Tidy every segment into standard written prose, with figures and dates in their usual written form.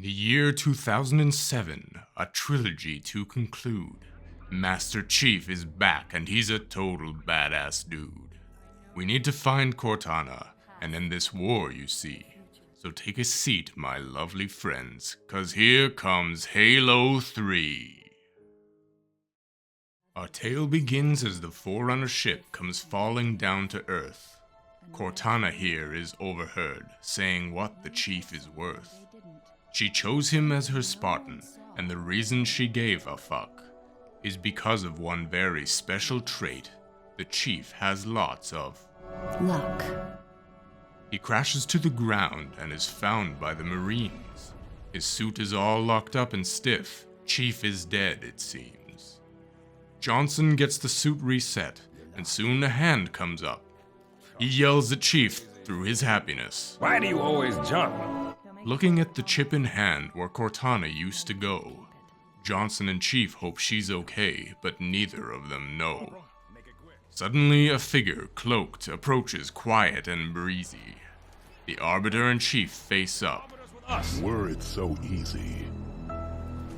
the year 2007, a trilogy to conclude. Master Chief is back and he's a total badass dude. We need to find Cortana and end this war, you see. So take a seat, my lovely friends, cause here comes Halo 3. Our tale begins as the Forerunner ship comes falling down to Earth. Cortana here is overheard, saying what the Chief is worth. She chose him as her Spartan, and the reason she gave a fuck is because of one very special trait. The Chief has lots of luck. He crashes to the ground and is found by the Marines. His suit is all locked up and stiff. Chief is dead, it seems. Johnson gets the suit reset, and soon a hand comes up. He yells at Chief through his happiness. Why do you always jump? Looking at the chip in hand where Cortana used to go, Johnson and Chief hope she's okay, but neither of them know. Suddenly, a figure, cloaked, approaches quiet and breezy. The Arbiter and Chief face up. Were it so easy.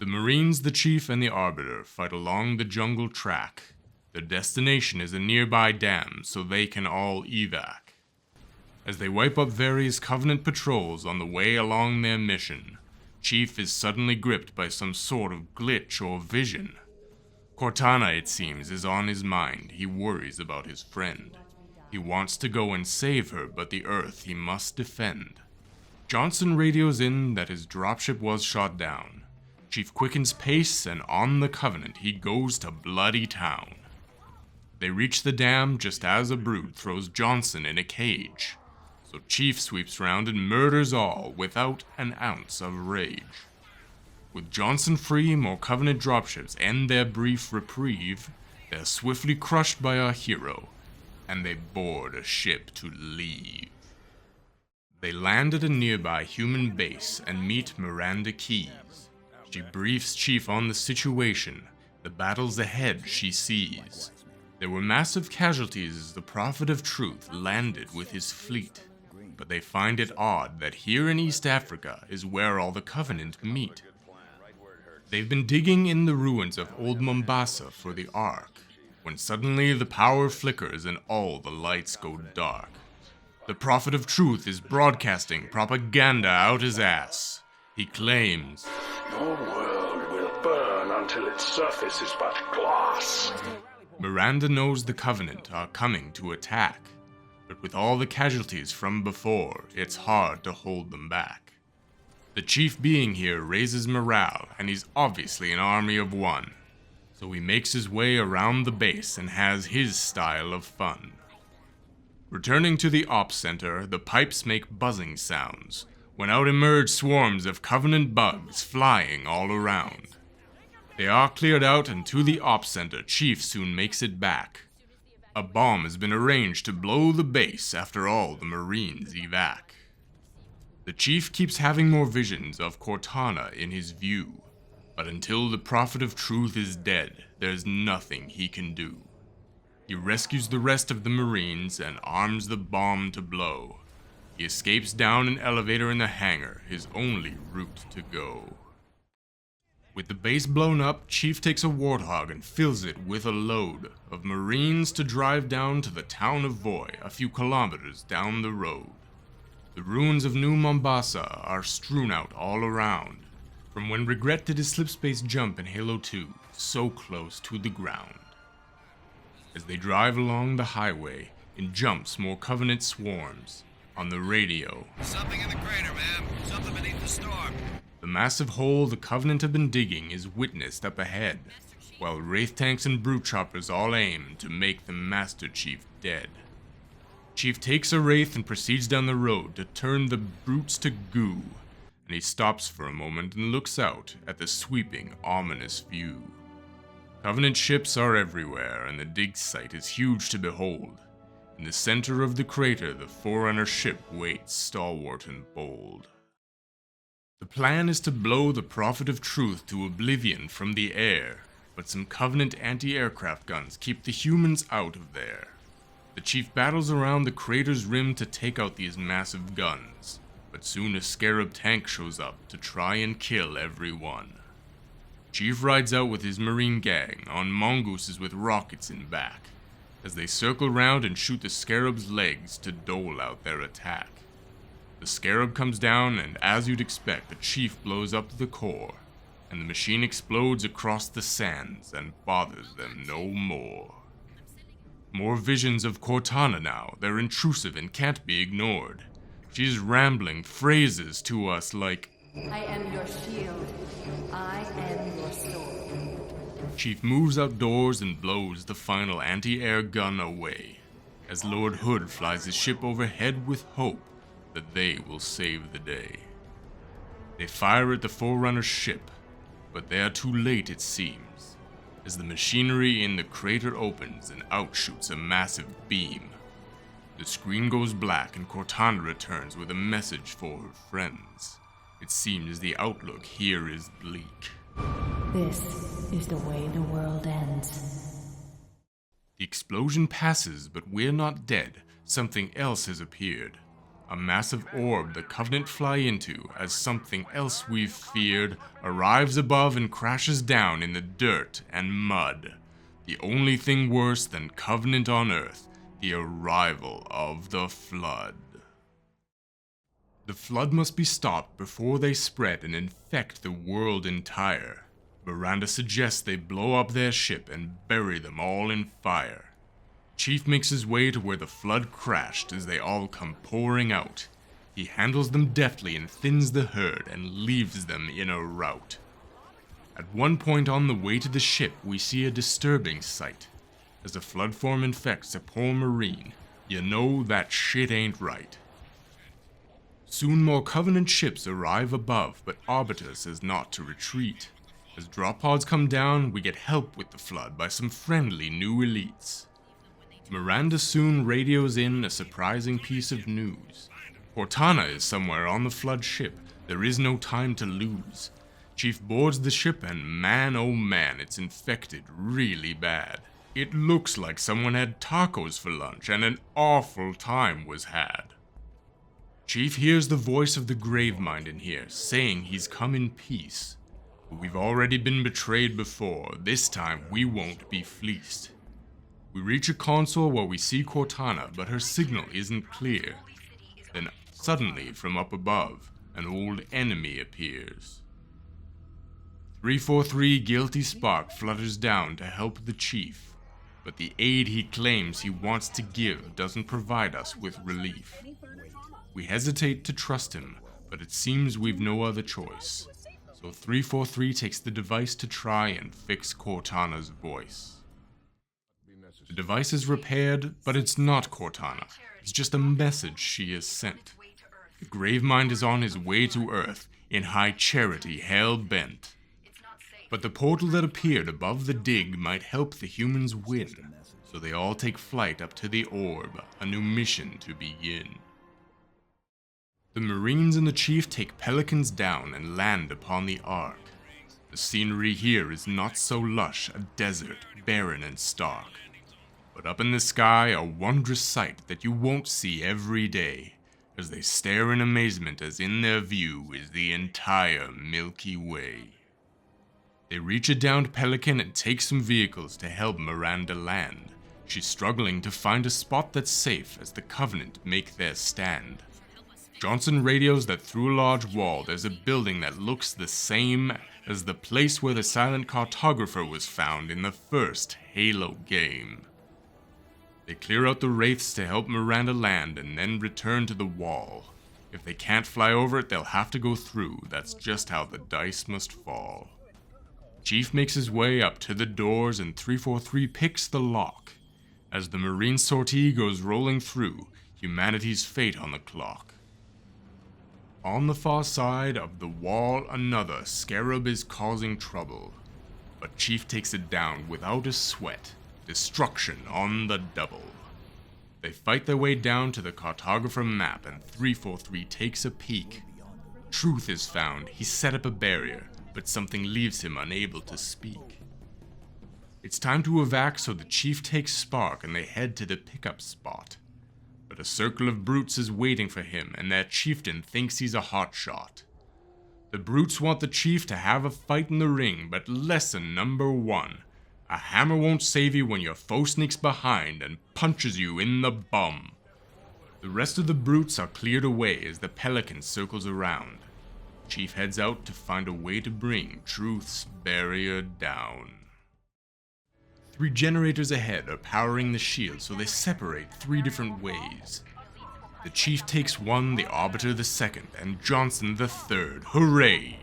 The Marines, the Chief, and the Arbiter fight along the jungle track. Their destination is a nearby dam, so they can all evac. As they wipe up various Covenant patrols on the way along their mission, Chief is suddenly gripped by some sort of glitch or vision. Cortana, it seems, is on his mind. He worries about his friend. He wants to go and save her, but the Earth he must defend. Johnson radios in that his dropship was shot down. Chief quickens pace, and on the Covenant he goes to Bloody Town. They reach the dam just as a brute throws Johnson in a cage. So Chief sweeps round and murders all without an ounce of rage. With Johnson free, more Covenant dropships end their brief reprieve. They're swiftly crushed by our hero, and they board a ship to leave. They land at a nearby human base and meet Miranda Keyes. She briefs Chief on the situation, the battles ahead she sees. There were massive casualties as the Prophet of Truth landed with his fleet. But they find it odd that here in East Africa is where all the Covenant meet. They've been digging in the ruins of old Mombasa for the Ark, when suddenly the power flickers and all the lights go dark. The Prophet of Truth is broadcasting propaganda out his ass. He claims, "Your world will burn until its surface is but glass." Miranda knows the Covenant are coming to attack. But with all the casualties from before, it's hard to hold them back. The Chief being here raises morale, and he's obviously an army of one. So he makes his way around the base and has his style of fun. Returning to the Ops Center, the pipes make buzzing sounds, when out emerge swarms of Covenant bugs flying all around. They are cleared out, and to the Ops Center, Chief soon makes it back. A bomb has been arranged to blow the base after all the Marines evac. The Chief keeps having more visions of Cortana in his view, but until the Prophet of Truth is dead, there's nothing he can do. He rescues the rest of the Marines and arms the bomb to blow. He escapes down an elevator in the hangar, his only route to go. With the base blown up, Chief takes a Warthog and fills it with a load of Marines to drive down to the town of Voi, a few kilometers down the road. The ruins of New Mombasa are strewn out all around, from when Regret did his slipspace jump in Halo 2, so close to the ground. As they drive along the highway, in jumps more Covenant swarms. On the radio, "Something in the crater, ma'am. Something beneath the storm." The massive hole the Covenant have been digging is witnessed up ahead, while Wraith tanks and brute choppers all aim to make the Master Chief dead. Chief takes a Wraith and proceeds down the road to turn the brutes to goo, and he stops for a moment and looks out at the sweeping, ominous view. Covenant ships are everywhere, and the dig site is huge to behold. In the center of the crater, the Forerunner ship waits stalwart and bold. The plan is to blow the Prophet of Truth to oblivion from the air, but some Covenant anti-aircraft guns keep the humans out of there. The Chief battles around the crater's rim to take out these massive guns, but soon a Scarab tank shows up to try and kill everyone. Chief rides out with his Marine gang on mongooses with rockets in back, as they circle round and shoot the Scarab's legs to dole out their attack. The Scarab comes down, and as you'd expect, the Chief blows up the core, and the machine explodes across the sands and bothers them no more. More visions of Cortana now. They're intrusive and can't be ignored. She's rambling phrases to us like, I am your shield. I am your sword. Chief moves outdoors and blows the final anti-air gun away, as Lord Hood flies his ship overhead with hope that they will save the day. They fire at the Forerunner's ship, but they are too late it seems, as the machinery in the crater opens and out shoots a massive beam. The screen goes black and Cortana returns with a message for her friends. It seems the outlook here is bleak. This is the way the world ends. The explosion passes, but we're not dead. Something else has appeared. A massive orb the Covenant fly into, as something else we've feared arrives above and crashes down in the dirt and mud. The only thing worse than Covenant on Earth, the arrival of the Flood. The Flood must be stopped before they spread and infect the world entire. Miranda suggests they blow up their ship and bury them all in fire. Chief makes his way to where the Flood crashed as they all come pouring out. He handles them deftly and thins the herd and leaves them in a rout. At one point on the way to the ship, we see a disturbing sight. As the Flood form infects a poor Marine, you know that shit ain't right. Soon more Covenant ships arrive above, but Arbiter says not to retreat. As drop pods come down, we get help with the Flood by some friendly new elites. Miranda soon radios in a surprising piece of news. Cortana is somewhere on the Flood ship. There is no time to lose. Chief boards the ship and man oh man, it's infected really bad. It looks like someone had tacos for lunch and an awful time was had. Chief hears the voice of the Gravemind in here, saying he's come in peace. But we've already been betrayed before. This time we won't be fleeced. We reach a console where we see Cortana, but her signal isn't clear. Then suddenly, from up above, an old enemy appears. 343 Guilty Spark flutters down to help the Chief, but the aid he claims he wants to give doesn't provide us with relief. We hesitate to trust him, but it seems we've no other choice. So 343 takes the device to try and fix Cortana's voice. The device is repaired, but it's not Cortana. It's just a message she has sent. The Gravemind is on his way to Earth, in high charity, hell-bent. But the portal that appeared above the dig might help the humans win, so they all take flight up to the orb, a new mission to begin. The Marines and the Chief take Pelicans down and land upon the Ark. The scenery here is not so lush, a desert, barren and stark. But up in the sky, a wondrous sight that you won't see every day, as they stare in amazement as in their view is the entire Milky Way. They reach a downed Pelican and take some vehicles to help Miranda land. She's struggling to find a spot that's safe as the Covenant make their stand. Johnson radios that through a large wall there's a building that looks the same as the place where the silent cartographer was found in the first Halo game. They clear out the wraiths to help Miranda land and then return to the wall. If they can't fly over it, they'll have to go through. That's just how the dice must fall. Chief makes his way up to the doors and 343 picks the lock. As the Marine sortie goes rolling through, humanity's fate on the clock. On the far side of the wall, another Scarab is causing trouble. But Chief takes it down without a sweat. Destruction on the double. They fight their way down to the cartographer map and 343 takes a peek. Truth is found. He set up a barrier, but something leaves him unable to speak. It's time to evac, so the Chief takes Spark and they head to the pickup spot. But but a circle of brutes is waiting for him, and their chieftain thinks he's a hotshot. The brutes want the chief to have a fight in the ring, but lesson number 1. A hammer won't save you when your foe sneaks behind and punches you in the bum. The rest of the brutes are cleared away as the pelican circles around. Chief heads out to find a way to bring Truth's barrier down. 3 generators ahead are powering the shield, so they separate 3 different ways. The Chief takes one, the Arbiter the second, and Johnson the third. Hooray!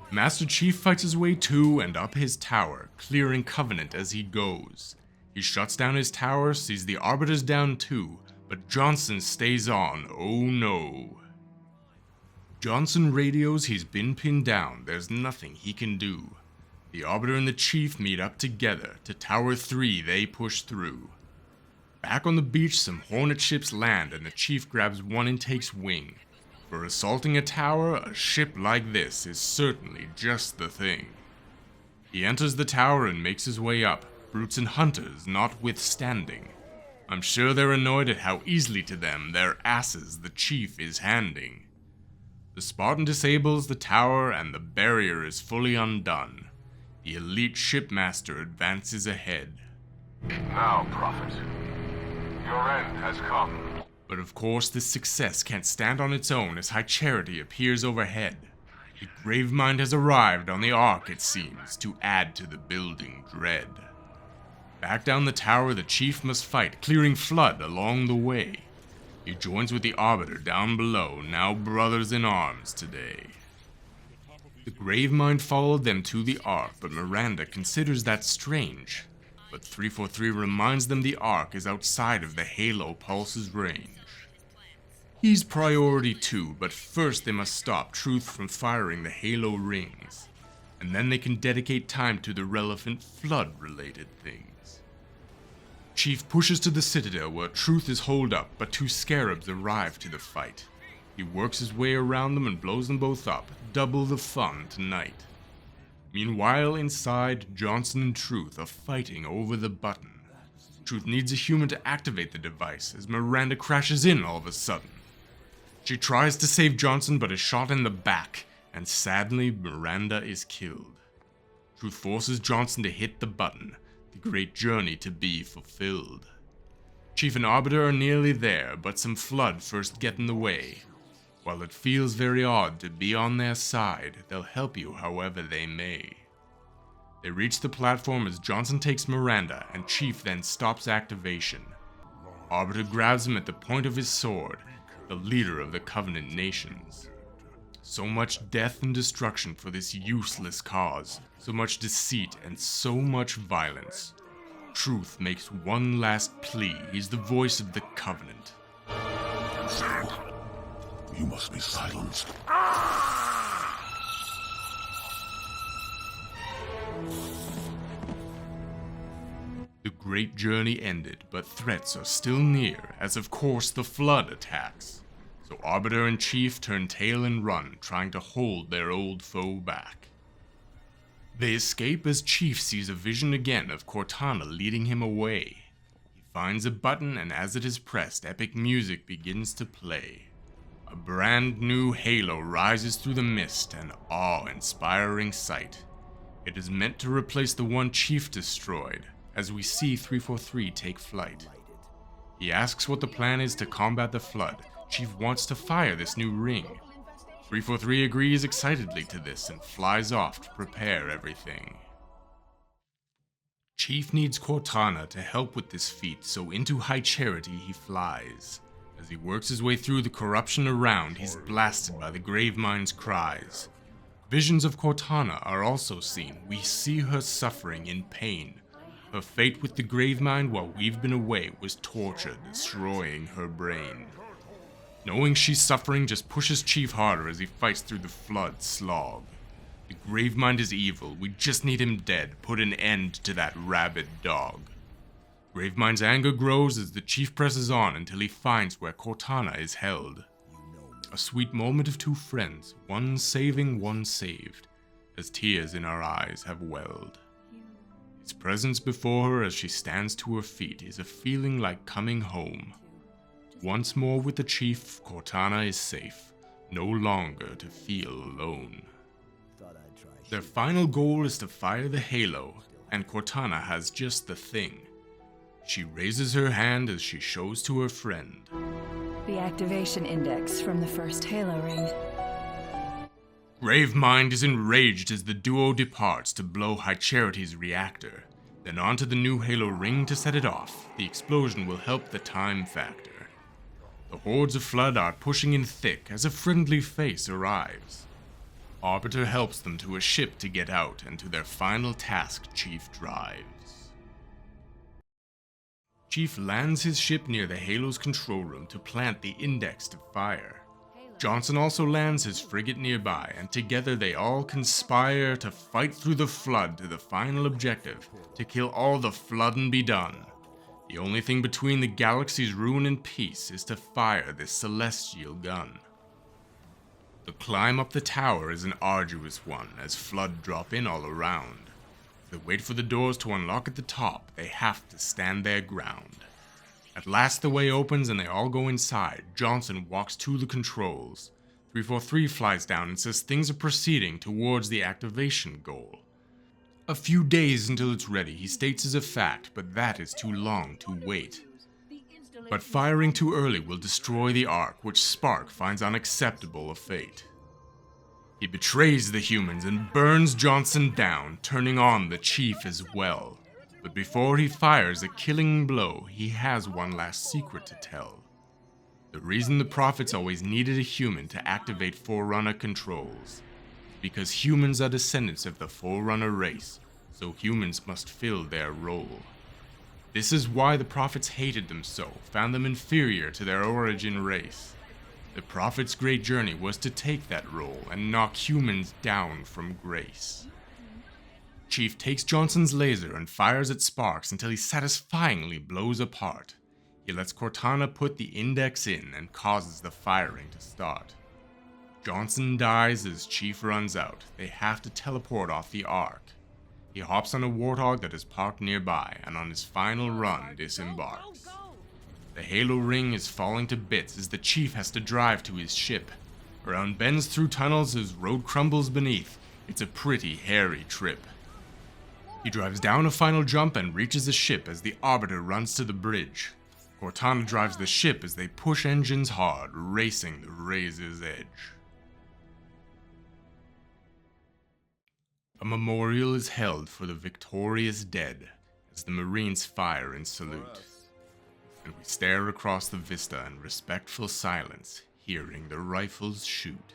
Master Chief fights his way to and up his tower, clearing Covenant as he goes. He shuts down his tower, sees the Arbiters down too, but Johnson stays on. Oh no. Johnson radios he's been pinned down. There's nothing he can do. The Arbiter and the Chief meet up together. To Tower 3 they push through. Back on the beach, some Hornet ships land and the Chief grabs one and takes wing. For assaulting a tower, a ship like this is certainly just the thing. He enters the tower and makes his way up, brutes and hunters notwithstanding. I'm sure they're annoyed at how easily to them their asses the Chief is handing. The Spartan disables the tower and the barrier is fully undone. The elite shipmaster advances ahead. Now, Prophet, your end has come. But of course this success can't stand on its own as High Charity appears overhead. The Gravemind has arrived on the Ark, it seems, to add to the building dread. Back down the tower the Chief must fight, clearing Flood along the way. He joins with the Arbiter down below, now brothers in arms today. The Gravemind followed them to the Ark, but Miranda considers that strange. But 343 reminds them the Ark is outside of the Halo Pulse's range. He's priority too, but first they must stop Truth from firing the Halo rings. And then they can dedicate time to the relevant Flood-related things. Chief pushes to the Citadel where Truth is holed up, but 2 Scarabs arrive to the fight. He works his way around them and blows them both up. Double the fun tonight. Meanwhile, inside, Johnson and Truth are fighting over the button. Truth needs a human to activate the device as Miranda crashes in all of a sudden. She tries to save Johnson but is shot in the back, and sadly, Miranda is killed. Truth forces Johnson to hit the button, the great journey to be fulfilled. Chief and Arbiter are nearly there, but some Flood first get in the way. While it feels very odd to be on their side, they'll help you however they may. They reach the platform as Johnson takes Miranda, and Chief then stops activation. Arbiter grabs him at the point of his sword, the leader of the Covenant nations. So much death and destruction for this useless cause, so much deceit and so much violence. Truth makes one last plea. He's the voice of the Covenant. You must be silenced. The great journey ended, but threats are still near, as of course the Flood attacks. So Arbiter and Chief turn tail and run, trying to hold their old foe back. They escape as Chief sees a vision again of Cortana leading him away. He finds a button, and as it is pressed, epic music begins to play. A brand new halo rises through the mist, an awe-inspiring sight. It is meant to replace the one Chief destroyed, as we see 343 take flight. He asks what the plan is to combat the Flood. Chief wants to fire this new ring. 343 agrees excitedly to this and flies off to prepare everything. Chief needs Cortana to help with this feat, so into High Charity he flies. As he works his way through the corruption around, he's blasted by the Gravemind's cries. Visions of Cortana are also seen. We see her suffering in pain. Her fate with the Gravemind while we've been away was torture, destroying her brain. Knowing she's suffering just pushes Chief harder as he fights through the Flood slog. The Gravemind is evil. We just need him dead. Put an end to that rabid dog. Gravemind's anger grows as the Chief presses on until he finds where Cortana is held. A sweet moment of 2 friends, one saving, one saved, as tears in our eyes have welled. His presence before her as she stands to her feet is a feeling like coming home. Once more with the chief, Cortana is safe, no longer to feel alone. Their final goal is to fire the halo, and Cortana has just the thing. She raises her hand as she shows to her friend. The activation index from the first Halo ring. Gravemind is enraged as the duo departs to blow High Charity's reactor, then onto the new Halo ring to set it off. The explosion will help the time factor. The hordes of Flood are pushing in thick as a friendly face arrives. Arbiter helps them to a ship to get out, and to their final task Chief drives. Chief lands his ship near the Halo's control room to plant the index to fire. Johnson also lands his frigate nearby, and together they all conspire to fight through the Flood to the final objective, to kill all the Flood and be done. The only thing between the galaxy's ruin and peace is to fire this celestial gun. The climb up the tower is an arduous one, as Flood drop in all around. If they wait for the doors to unlock at the top, they have to stand their ground. At last the way opens and they all go inside. Johnson walks to the controls. 343 flies down and says things are proceeding towards the activation goal. A few days until it's ready, he states as a fact, but that is too long to wait. But firing too early will destroy the Ark, which Spark finds unacceptable a fate. He betrays the humans and burns Johnson down, turning on the Chief as well. But before he fires a killing blow, he has one last secret to tell. The reason the Prophets always needed a human to activate Forerunner controls. Because humans are descendants of the Forerunner race, so humans must fill their role. This is why the Prophets hated them so, found them inferior to their origin race. The Prophets' great journey was to take that role and knock humans down from grace. Chief takes Johnson's laser and fires at Sparks until he satisfyingly blows apart. He lets Cortana put the index in and causes the firing to start. Johnson dies as Chief runs out. They have to teleport off the Ark. He hops on a Warthog that is parked nearby, and on his final run disembarks. The Halo ring is falling to bits as the Chief has to drive to his ship. Around bends through tunnels as road crumbles beneath. It's a pretty hairy trip. He drives down a final jump and reaches the ship as the Arbiter runs to the bridge. Cortana drives the ship as they push engines hard, racing the razor's edge. A memorial is held for the victorious dead as the Marines fire in salute. And we stare across the vista in respectful silence, hearing the rifles shoot.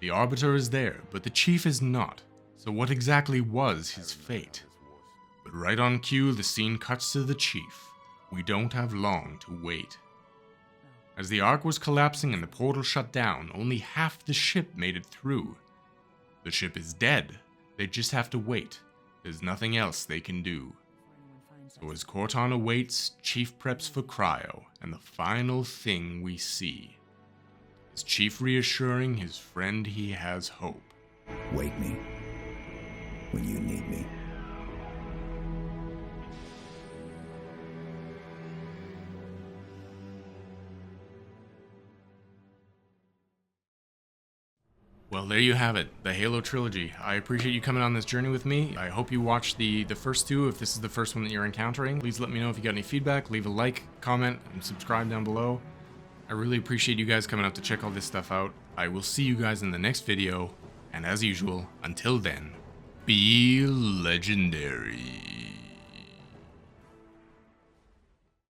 The Arbiter is there, but the Chief is not, so what exactly was his fate? But right on cue, the scene cuts to the Chief. We don't have long to wait. As the Ark was collapsing and the portal shut down, only half the ship made it through. The ship is dead. They just have to wait. There's nothing else they can do. So as Cortana waits, Chief preps for cryo, and the final thing we see is Chief reassuring his friend he has hope. Wake me when you need me. Well, there you have it, the Halo trilogy. I appreciate you coming on this journey with me. I hope you watched the first two. If this is the first one that you're encountering, please let me know if you got any feedback. Leave a like, comment, and subscribe down below. I really appreciate you guys coming out to check all this stuff out. I will see you guys in the next video, and as usual, until then, be legendary.